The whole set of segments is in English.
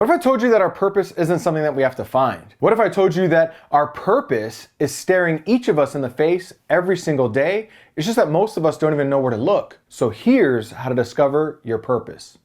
What if I told you that our purpose isn't something that we have to find? What if I told you that our purpose is staring each of us in the face every single day? It's just that most of us don't even know where to look. So here's how to discover your purpose.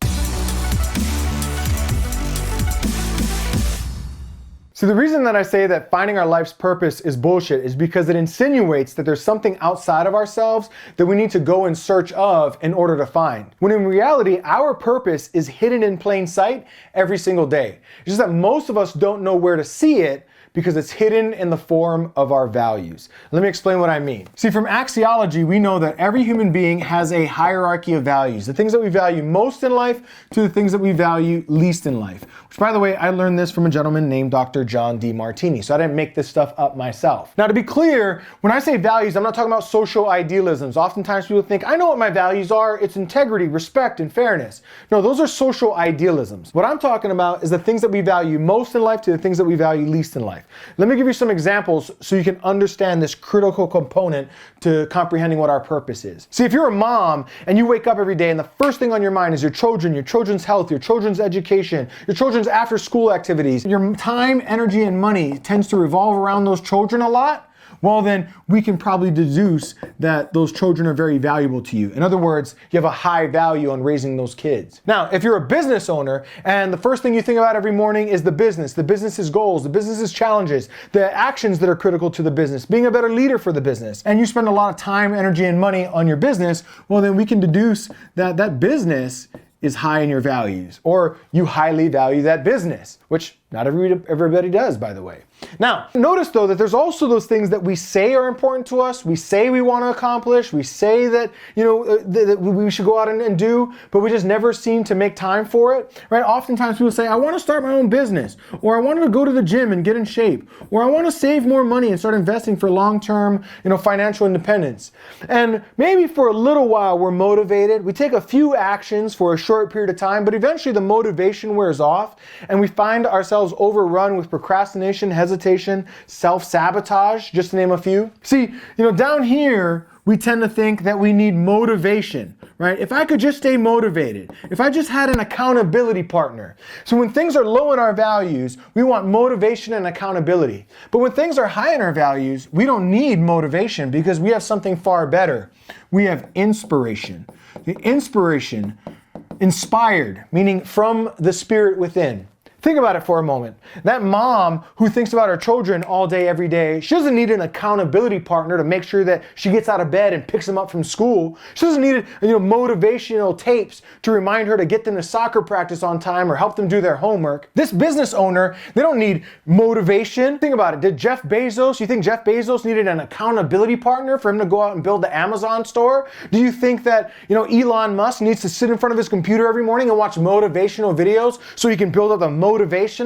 So the reason that I say that finding our life's purpose is bullshit is because it insinuates that there's something outside of ourselves that we need to go in search of in order to find. When in reality, our purpose is hidden in plain sight every single day. It's just that most of us don't know where to see it because it's hidden in the form of our values. Let me explain what I mean. See, from axiology, we know that every human being has a hierarchy of values. The things that we value most in life to the things that we value least in life. Which, by the way, I learned this from a gentleman named Dr. John Demartini, so I didn't make this stuff up myself. Now, to be clear, when I say values, I'm not talking about social idealisms. Oftentimes people think, I know what my values are. It's integrity, respect, and fairness. No, those are social idealisms. What I'm talking about is the things that we value most in life to the things that we value least in life. Let me give you some examples so you can understand this critical component to comprehending what our purpose is. See, if you're a mom and you wake up every day and the first thing on your mind is your children's health, your children's education, your children's after school activities, your time, energy, and money tends to revolve around those children a lot, well then we can probably deduce that those children are very valuable to you. In other words, you have a high value on raising those kids. Now, if you're a business owner and the first thing you think about every morning is the business's goals, the business's challenges, the actions that are critical to the business, being a better leader for the business, and you spend a lot of time, energy, and money on your business, well then we can deduce that that business is high in your values, or you highly value that business, which not everybody does, by the way. Now, notice though that there's also those things that we say are important to us, we say we want to accomplish, we say that, that we should go out and do, but we just never seem to make time for it, right? Oftentimes people say, I want to start my own business, or I want to go to the gym and get in shape, or I want to save more money and start investing for long-term, financial independence. And maybe for a little while we're motivated, we take a few actions for a short period of time, but eventually the motivation wears off and we find ourselves overrun with procrastination, hesitation, self-sabotage, just to name a few. See, down here, we tend to think that we need motivation, right? If I could just stay motivated, if I just had an accountability partner. So when things are low in our values, we want motivation and accountability. But when things are high in our values, we don't need motivation because we have something far better. We have inspiration. The inspiration, inspired, meaning from the spirit within. Think about it for a moment. That mom who thinks about her children all day, every day, she doesn't need an accountability partner to make sure that she gets out of bed and picks them up from school. She doesn't need motivational tapes to remind her to get them to soccer practice on time or help them do their homework. This business owner, they don't need motivation. Think about it. You think Jeff Bezos needed an accountability partner for him to go out and build the Amazon store? Do you think that, Elon Musk needs to sit in front of his computer every morning and watch motivational videos so he can build up the motivation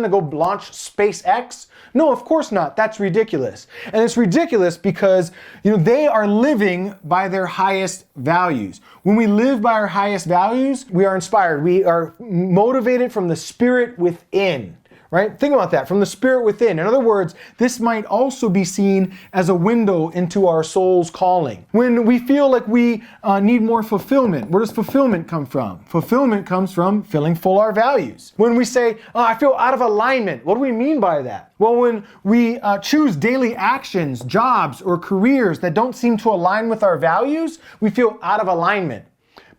to go launch SpaceX? No, of course not. That's ridiculous. And it's ridiculous because, they are living by their highest values. When we live by our highest values, we are inspired. We are motivated from the spirit within. Right? Think about that, from the spirit within. In other words, this might also be seen as a window into our soul's calling. When we feel like we need more fulfillment, where does fulfillment come from? Fulfillment comes from filling full our values. When we say, I feel out of alignment, what do we mean by that? Well, when we choose daily actions, jobs, or careers that don't seem to align with our values, we feel out of alignment.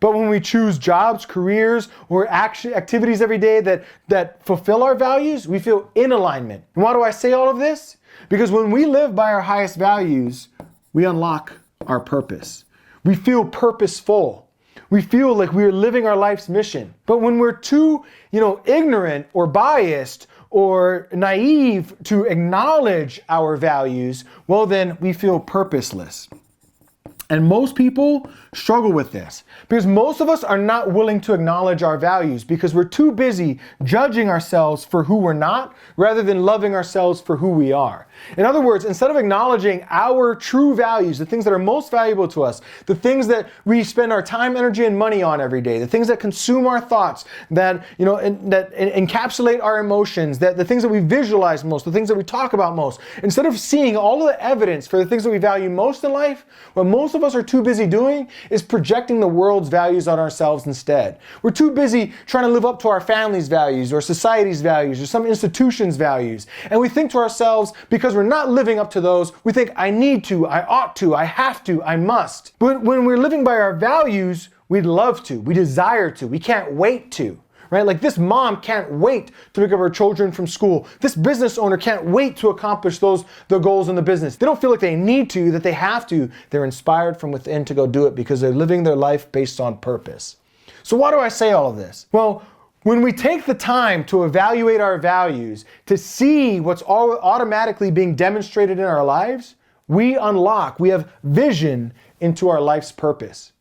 But when we choose jobs, careers, or activities every day that fulfill our values, we feel in alignment. And why do I say all of this? Because when we live by our highest values, we unlock our purpose. We feel purposeful. We feel like we're living our life's mission. But when we're too, ignorant or biased or naive to acknowledge our values, well then we feel purposeless. And most people struggle with this because most of us are not willing to acknowledge our values because we're too busy judging ourselves for who we're not rather than loving ourselves for who we are. In other words, instead of acknowledging our true values, the things that are most valuable to us, the things that we spend our time, energy, and money on every day, the things that consume our thoughts, that encapsulate our emotions, that the things that we visualize most, the things that we talk about most, instead of seeing all of the evidence for the things that we value most in life, what most of us are too busy doing is projecting the world's values on ourselves instead. We're too busy trying to live up to our family's values or society's values or some institution's values. And we think to ourselves, because we're not living up to those, we think, I need to, I ought to, I have to, I must. But when we're living by our values, we'd love to, we desire to, we can't wait to. Right? Like this mom can't wait to pick up her children from school. This business owner can't wait to accomplish the goals in the business. They don't feel like they need to, that they have to. They're inspired from within to go do it because they're living their life based on purpose. So why do I say all of this? Well, when we take the time to evaluate our values, to see what's automatically being demonstrated in our lives, we have vision into our life's purpose.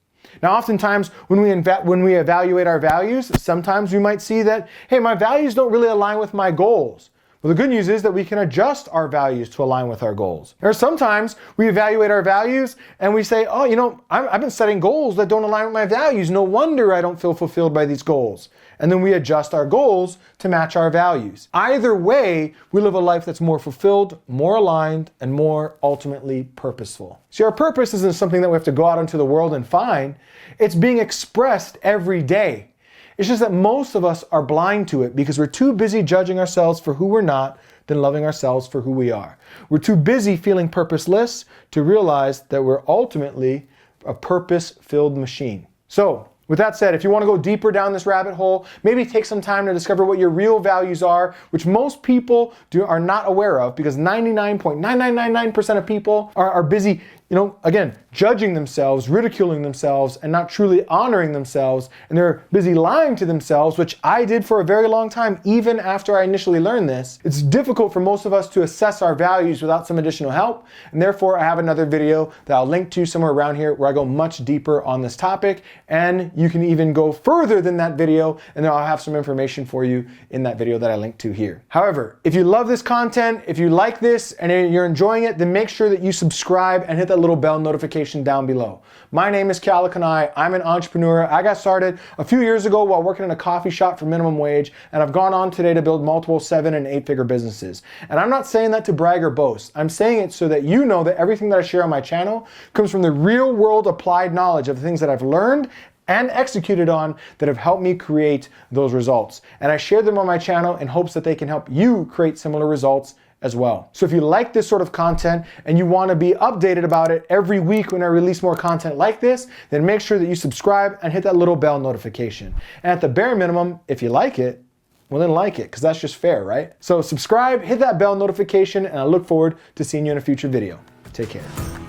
Now, oftentimes when we evaluate our values, sometimes we might see that, hey, my values don't really align with my goals. Well, the good news is that we can adjust our values to align with our goals. Or sometimes we evaluate our values and we say, oh, I've been setting goals that don't align with my values. No wonder I don't feel fulfilled by these goals. And then we adjust our goals to match our values. Either way, we live a life that's more fulfilled, more aligned, and more ultimately purposeful. See, our purpose isn't something that we have to go out into the world and find. It's being expressed every day. It's just that most of us are blind to it because we're too busy judging ourselves for who we're not than loving ourselves for who we are. We're too busy feeling purposeless to realize that we're ultimately a purpose-filled machine. So, with that said, if you want to go deeper down this rabbit hole, maybe take some time to discover what your real values are, which most people are not aware of because 99.9999% of people are busy, again, judging themselves, ridiculing themselves, and not truly honoring themselves. And they're busy lying to themselves, which I did for a very long time, even after I initially learned this. It's difficult for most of us to assess our values without some additional help. And therefore, I have another video that I'll link to somewhere around here where I go much deeper on this topic. And you can even go further than that video, and then I'll have some information for you in that video that I linked to here. However, if you love this content, if you like this and you're enjoying it, then make sure that you subscribe and hit that little bell notification down below. My name is Kalakanai. I'm an entrepreneur. I got started a few years ago while working in a coffee shop for minimum wage, and I've gone on today to build multiple 7- and 8-figure businesses. And I'm not saying that to brag or boast. I'm saying it so that you know that everything that I share on my channel comes from the real world applied knowledge of the things that I've learned and executed on that have helped me create those results. And I share them on my channel in hopes that they can help you create similar results as well. So if you like this sort of content and you want to be updated about it every week when I release more content like this, then make sure that you subscribe and hit that little bell notification. And at the bare minimum, if you like it, well then like it, because that's just fair, right? So subscribe, hit that bell notification, and I look forward to seeing you in a future video. Take care.